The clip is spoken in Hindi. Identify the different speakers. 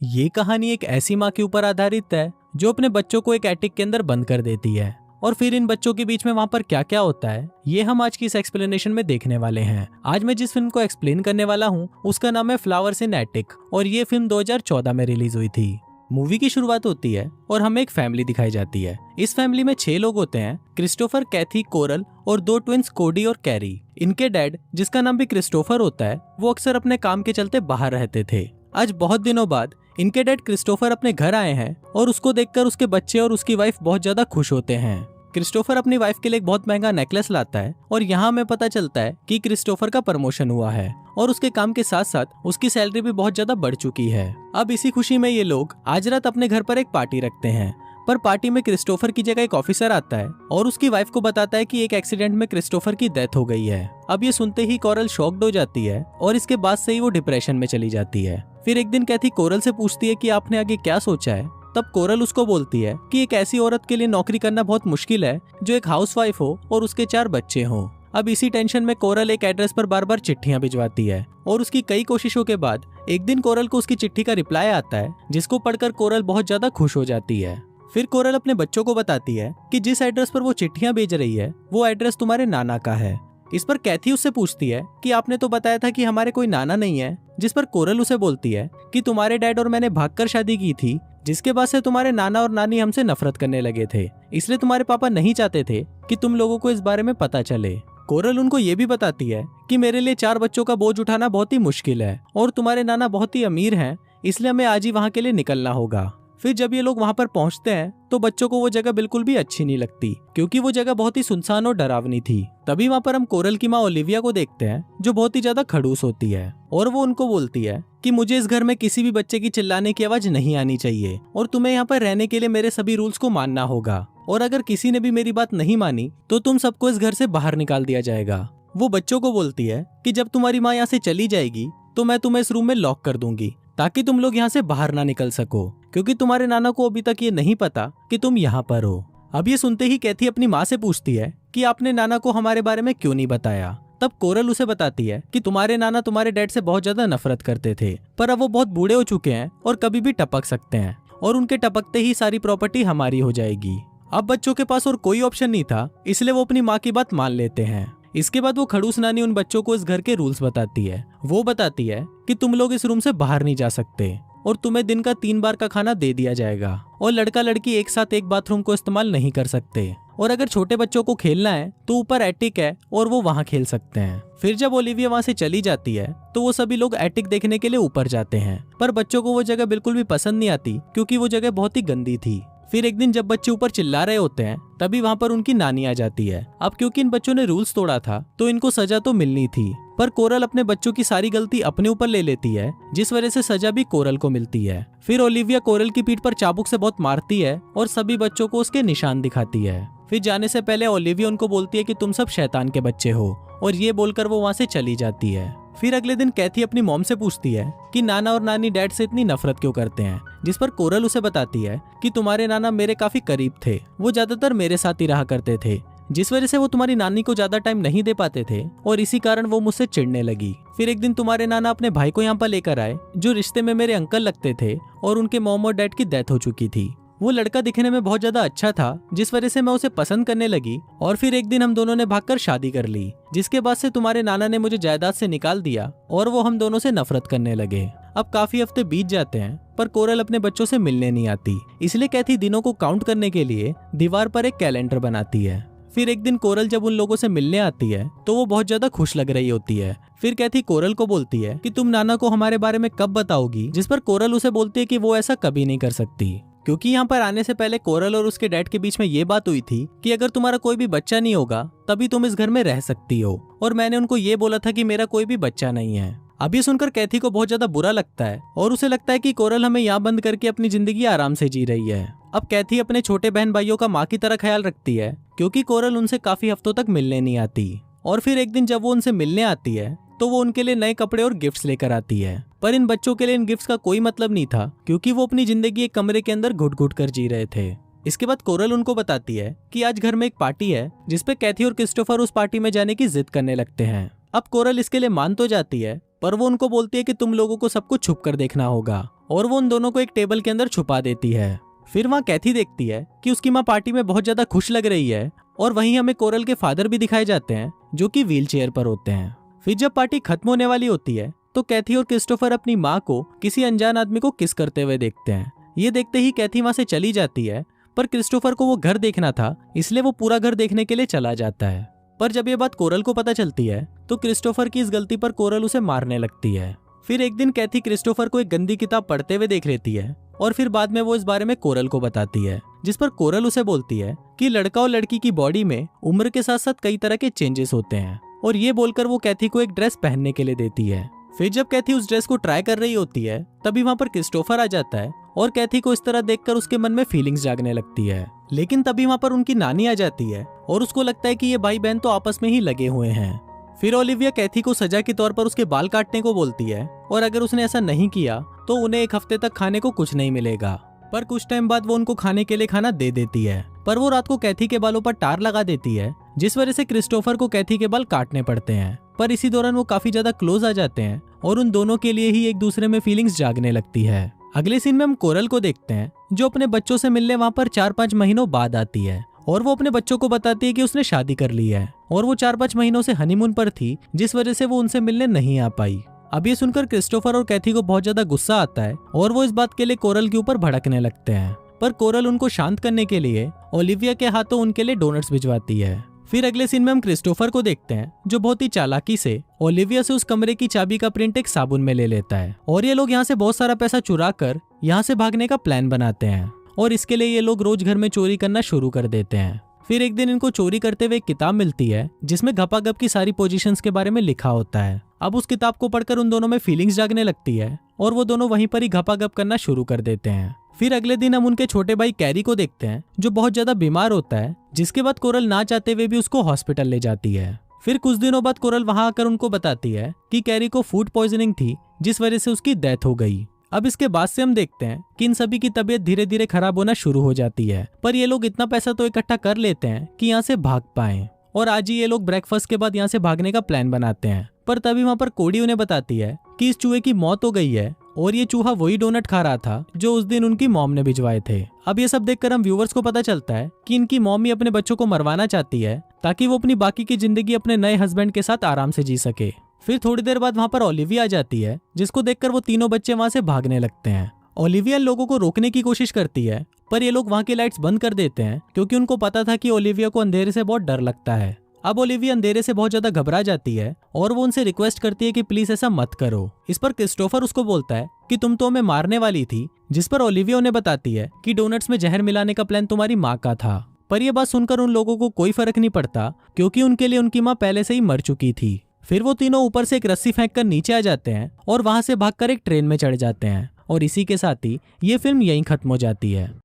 Speaker 1: ये कहानी एक ऐसी माँ के ऊपर आधारित है जो अपने बच्चों को एक एटिक के अंदर बंद कर देती है और फिर इन बच्चों के बीच में वहाँ पर क्या क्या होता है ये हम आज की इस एक्सप्लेनेशन में देखने वाले हैं। आज मैं जिस फिल्म को एक्सप्लेन करने वाला हूँ उसका नाम है फ्लावर्स इन एटिक और ये फिल्म 2014 में रिलीज हुई थी। मूवी की शुरुआत होती है और हमें एक फैमिली दिखाई जाती है। इस फैमिली में 6 लोग होते हैं, क्रिस्टोफर, कैथी, कोरल और 2 ट्विंस कोडी और कैरी। इनके डैड, जिसका नाम भी क्रिस्टोफर होता है, वो अक्सर अपने काम के चलते बाहर रहते थे। आज बहुत दिनों बाद इनके डैड क्रिस्टोफर अपने घर आए हैं और उसको देखकर उसके बच्चे और उसकी वाइफ बहुत ज्यादा खुश होते हैं। क्रिस्टोफर अपनी वाइफ के लिए एक बहुत महंगा नेकलेस लाता है और यहाँ हमें पता चलता है कि क्रिस्टोफर का प्रमोशन हुआ है और उसके काम के साथ साथ उसकी सैलरी भी बहुत ज्यादा बढ़ चुकी है। अब इसी खुशी में ये लोग आज रात अपने घर पर एक पार्टी रखते हैं, पर पार्टी में क्रिस्टोफर की जगह एक ऑफिसर आता है और उसकी वाइफ को बताता है कि एक एक्सीडेंट में क्रिस्टोफर की डेथ हो गई है। अब ये सुनते ही कोरल शॉक्ड हो जाती है और इसके बाद से ही वो डिप्रेशन में चली जाती है। फिर एक दिन कैथी कोरल से पूछती है कि आपने आगे क्या सोचा है। तब कोरल उसको बोलती है कि एक ऐसी औरत के लिए नौकरी करना बहुत मुश्किल है जो एक हाउसवाइफ हो और उसके 4 बच्चे हों। अब इसी टेंशन में कोरल एक एड्रेस पर बार बार चिट्ठियां भिजवाती है और उसकी कई कोशिशों के बाद एक दिन कोरल को उसकी चिट्ठी का रिप्लाई आता है, जिसको पढ़कर कोरल बहुत ज्यादा खुश हो जाती है। फिर कोरल अपने बच्चों को बताती है कि जिस एड्रेस पर वो चिट्ठियां भेज रही है वो एड्रेस तुम्हारे नाना का है। इस पर कैथी उससे पूछती है कि आपने तो बताया था कि हमारे कोई नाना नहीं है, जिस पर कोरल उसे बोलती है कि तुम्हारे डैड और मैंने भागकर शादी की थी, जिसके बाद से तुम्हारे नाना और नानी हमसे नफरत करने लगे थे, इसलिए तुम्हारे पापा नहीं चाहते थे कि तुम लोगों को इस बारे में पता चले। कोरल उनको ये भी बताती है कि मेरे लिए 4 बच्चों का बोझ उठाना बहुत ही मुश्किल है और तुम्हारे नाना बहुत ही अमीर हैं, इसलिए हमें आज ही वहाँ के लिए निकलना होगा। फिर जब ये लोग वहाँ पर पहुँचते हैं तो बच्चों को वो जगह बिल्कुल भी अच्छी नहीं लगती क्योंकि वो जगह बहुत ही सुनसान और डरावनी थी। तभी वहाँ पर हम कोरल की माँ ओलिविया को देखते हैं जो बहुत ही ज्यादा खड़ूस होती है और वो उनको बोलती है कि मुझे इस घर में किसी भी बच्चे की चिल्लाने की आवाज नहीं आनी चाहिए और तुम्हें यहाँ पर रहने के लिए मेरे सभी रूल्स को मानना होगा और अगर किसी ने भी मेरी बात नहीं मानी तो तुम सबको इस घर से बाहर निकाल दिया जाएगा। वो बच्चों को बोलती है कि जब तुम्हारी माँ यहाँ से चली जाएगी तो मैं तुम्हें इस रूम में लॉक कर दूंगी ताकि तुम लोग यहाँ से बाहर ना निकल सको, क्योंकि तुम्हारे नाना को अभी तक ये नहीं पता कि तुम यहाँ पर हो। अब ये सुनते ही कैथी अपनी माँ से पूछती है कि आपने नाना को हमारे बारे में क्यों नहीं बताया। तब कोरल उसे बताती है कि तुम्हारे नाना तुम्हारे डैड से बहुत ज्यादा नफरत करते थे, पर अब वो बहुत बूढ़े हो चुके हैं और कभी भी टपक सकते हैं और उनके टपकते ही सारी प्रॉपर्टी हमारी हो जाएगी। अब बच्चों के पास और कोई ऑप्शन नहीं था, इसलिए वो अपनी माँ की बात मान लेते हैं। इसके बाद वो खड़ूस नानी उन बच्चों को इस घर के रूल्स बताती है। वो बताती है कि तुम लोग इस रूम से बाहर नहीं जा सकते और तुम्हें दिन का 3 बार का खाना दे दिया जाएगा और लड़का लड़की एक साथ एक बाथरूम को इस्तेमाल नहीं कर सकते और अगर छोटे बच्चों को खेलना है तो ऊपर एटिक है और वो वहाँ खेल सकते हैं। फिर जब ओलिविया वहाँ से चली जाती है तो वो सभी लोग एटिक देखने के लिए ऊपर जाते हैं, पर बच्चों को वो जगह बिल्कुल भी पसंद नहीं आती क्योंकि वो जगह बहुत ही गंदी थी। फिर एक दिन जब बच्चे ऊपर चिल्ला रहे होते हैं तभी वहाँ पर उनकी नानी आ जाती है। अब क्योंकि इन बच्चों ने रूल्स तोड़ा था तो इनको सजा तो मिलनी थी, पर कोरल अपने बच्चों की सारी गलती अपने ऊपर ले लेती है, जिस वजह से सजा भी कोरल को मिलती है। फिर ओलिविया कोरल की पीठ पर चाबुक से बहुत मारती है और सभी बच्चों को उसके निशान दिखाती है। फिर जाने से पहले ओलिविया उनको बोलती है कि तुम सब शैतान के बच्चे हो और ये बोलकर वो वहाँ से चली जाती है। फिर अगले दिन कैथी अपनी मॉम से पूछती है कि नाना और नानी डैड से इतनी नफरत क्यों करते हैं, जिस पर कोरल उसे बताती है कि तुम्हारे नाना मेरे काफी करीब थे, वो ज्यादातर मेरे साथ ही रहा करते थे, जिस वजह से वो तुम्हारी नानी को ज्यादा टाइम नहीं दे पाते थे और इसी कारण वो मुझसे चिढ़ने लगी। फिर एक दिन तुम्हारे नाना अपने भाई को यहाँ पर लेकर आए जो रिश्ते में मेरे अंकल लगते थे और उनके मॉम और डैड की डेथ हो चुकी थी। वो लड़का दिखने में बहुत ज्यादा अच्छा था, जिस वजह से मैं उसे पसंद करने लगी और फिर एक दिन हम दोनों ने भागकर शादी कर ली, जिसके बाद से तुम्हारे नाना ने मुझे जायदाद से निकाल दिया और वो हम दोनों से नफरत करने लगे। अब काफी हफ्ते बीत जाते हैं पर कोरल अपने बच्चों से मिलने नहीं आती, इसलिए कैथी दिनों को काउंट करने के लिए दीवार पर एक कैलेंडर बनाती है। फिर एक दिन कोरल जब उन लोगों से मिलने आती है तो वो बहुत ज्यादा खुश लग रही होती है। फिर कैथी कोरल को बोलती है कि तुम नाना को हमारे बारे में कब बताओगी, जिस पर कोरल उसे बोलती है कि वो ऐसा कभी नहीं कर सकती, क्योंकि यहाँ पर आने से पहले कोरल और उसके डैड के बीच में ये बात हुई थी कि अगर तुम्हारा कोई भी बच्चा नहीं होगा तभी तुम इस घर में रह सकती हो, और मैंने उनको ये बोला था कि मेरा कोई भी बच्चा नहीं है। अब ये सुनकर कैथी को बहुत ज्यादा बुरा लगता है और उसे लगता है कि कोरल हमें यहाँ बंद करके अपनी जिंदगी आराम से जी रही है। अब कैथी अपने छोटे बहन भाइयों का माँ की तरह ख्याल रखती है क्योंकि कोरल उनसे काफी हफ्तों तक मिलने नहीं आती, और फिर एक दिन जब वो उनसे मिलने आती है तो वो उनके लिए नए कपड़े और गिफ्ट्स लेकर आती है। पर इन बच्चों के लिए इन गिफ्ट्स का कोई मतलब नहीं था क्योंकि वो अपनी जिंदगी एक कमरे के अंदर घुट घुट कर जी रहे थे। इसके बाद कोरल उनको बताती है कि आज घर में एक पार्टी है जिसपे कैथी और क्रिस्टोफर उस पार्टी में जाने की जिद करने लगते हैं। अब कोरल इसके लिए मान तो जाती है पर वो उनको बोलती है कि तुम लोगों को सब कुछ छुप कर देखना होगा और वो उन दोनों को एक टेबल के अंदर छुपा देती है। फिर वहाँ कैथी देखती है कि उसकी माँ पार्टी में बहुत ज्यादा खुश लग रही है और वहीं हमें कोरल के फादर भी दिखाए जाते हैं जो कि व्हील चेयर पर होते हैं। फिर जब पार्टी खत्म होने वाली होती है तो कैथी और क्रिस्टोफर अपनी माँ को किसी अनजान आदमी को किस करते हुए देखते हैं। ये देखते ही कैथी वहाँ से चली जाती है, पर क्रिस्टोफर को वो घर देखना था इसलिए वो पूरा घर देखने के लिए चला जाता है। पर जब ये बात कोरल को पता चलती है तो क्रिस्टोफर की इस गलती पर कोरल उसे मारने लगती है। फिर एक दिन कैथी क्रिस्टोफर को एक गंदी किताब पढ़ते हुए देख लेती है और फिर बाद में वो इस बारे में कोरल को बताती है, जिस पर कोरल उसे बोलती है कि लड़का और लड़की की बॉडी में उम्र के साथ साथ कई तरह के चेंजेस होते हैं, और ये बोलकर वो कैथी को एक ड्रेस पहनने के लिए देती है। फिर जब कैथी उस ड्रेस को ट्राई कर रही होती है तभी वहाँ पर क्रिस्टोफर आ जाता है और कैथी को इस तरह देखकर उसके मन में फीलिंग्स जागने लगती है। लेकिन तभी वहाँ पर उनकी नानी आ जाती है और उसको लगता है कि ये भाई बहन तो आपस में ही लगे हुए हैं। फिर ओलिविया कैथी को सजा के तौर पर उसके बाल काटने को बोलती है और अगर उसने ऐसा नहीं किया तो उन्हें एक हफ्ते तक खाने को कुछ नहीं मिलेगा। पर कुछ टाइम बाद वो उनको खाने के लिए खाना दे देती है, पर वो रात को कैथी के बालों पर टार लगा देती है जिस वजह से क्रिस्टोफर को कैथी के बाल काटने पड़ते हैं। पर इसी दौरान वो काफी ज्यादा क्लोज आ जाते हैं और उन दोनों के लिए ही एक दूसरे में फीलिंग्स जागने लगती है। अगले सीन में हम कोरल को देखते हैं जो अपने बच्चों से मिलने वहाँ पर 4-5 महीनों बाद आती है और वो अपने बच्चों को बताती है कि उसने शादी कर ली है और वो 4-5 महीनों से हनीमून पर थी जिस वजह से वो उनसे मिलने नहीं आ पाई। अब ये सुनकर क्रिस्टोफर और कैथी को बहुत ज्यादा गुस्सा आता है और वो इस बात के लिए कोरल के ऊपर भड़कने लगते हैं, पर कोरल उनको शांत करने के लिए ओलिविया के हाथों उनके लिए डोनट्स भिजवाती है। फिर अगले सीन में हम क्रिस्टोफर को देखते हैं जो बहुत ही चालाकी से ओलिविया से उस कमरे की चाबी का प्रिंट एक साबुन में ले लेता है और ये लोग यहाँ से बहुत सारा पैसा चुरा कर यहाँ से भागने का प्लान बनाते हैं और इसके लिए ये लोग रोज घर में चोरी करना शुरू कर देते हैं। फिर एक दिन इनको चोरी करते हुए एक किताब मिलती है जिसमें गपागप की सारी पोजीशंस के बारे में लिखा होता है। अब उस किताब को पढ़कर उन दोनों में फीलिंग्स जागने लगती है और वो दोनों वहीं पर ही गपागप करना शुरू कर देते हैं। फिर अगले दिन हम उनके छोटे भाई कैरी को देखते हैं जो बहुत ज्यादा बीमार होता है, जिसके बाद कोरल ना चाहते हुए भी उसको हॉस्पिटल ले जाती है। फिर कुछ दिनों बाद कोरल वहां आकर उनको बताती है कि कैरी को फूड पॉइजनिंग थी जिस वजह से उसकी डेथ हो गई। अब इसके बाद से हम देखते हैं कि इन सभी की तबीयत धीरे धीरे खराब होना शुरू हो जाती है, पर ये लोग इतना पैसा तो इकट्ठा कर लेते हैं कि यहाँ से भाग पाएं और आज ही ये लोग ब्रेकफास्ट के बाद यहाँ से भागने का प्लान बनाते हैं। पर तभी वहाँ पर कोडी उन्हें बताती है कि इस चूहे की मौत हो गई है और ये चूहा वही डोनट खा रहा था जो उस दिन उनकी मॉम ने भिजवाए थे। अब ये सब देखकर हम व्यूवर्स को पता चलता है कि इनकी मॉम ही अपने बच्चों को मरवाना चाहती है ताकि वो अपनी बाकी की जिंदगी अपने नए हस्बैंड के साथ आराम से जी सके। फिर थोड़ी देर बाद वहाँ पर ओलिविया आ जाती है जिसको देखकर वो तीनों बच्चे वहाँ से भागने लगते हैं। ओलिविया लोगों को रोकने की कोशिश करती है पर ये लोग वहाँ की लाइट्स बंद कर देते हैं क्योंकि उनको पता था कि ओलिविया को अंधेरे से बहुत डर लगता है। अब ओलिविया अंधेरे से बहुत ज्यादा घबरा जाती है और वो उनसे रिक्वेस्ट करती है कि प्लीज ऐसा मत करो। इस पर क्रिस्टोफर उसको बोलता है कि तुम तो हमें मारने वाली थी, जिस पर ओलिविया उन्हें बताती है कि डोनट्स में जहर मिलाने का प्लान तुम्हारी माँ का था। पर यह बात सुनकर उन लोगों को कोई फर्क नहीं पड़ता क्योंकि उनके लिए उनकी माँ पहले से ही मर चुकी थी। फिर वो तीनों ऊपर से एक रस्सी फेंक कर नीचे आ जाते हैं और वहां से भागकर एक ट्रेन में चढ़ जाते हैं और इसी के साथ ही ये फिल्म यहीं खत्म हो जाती है।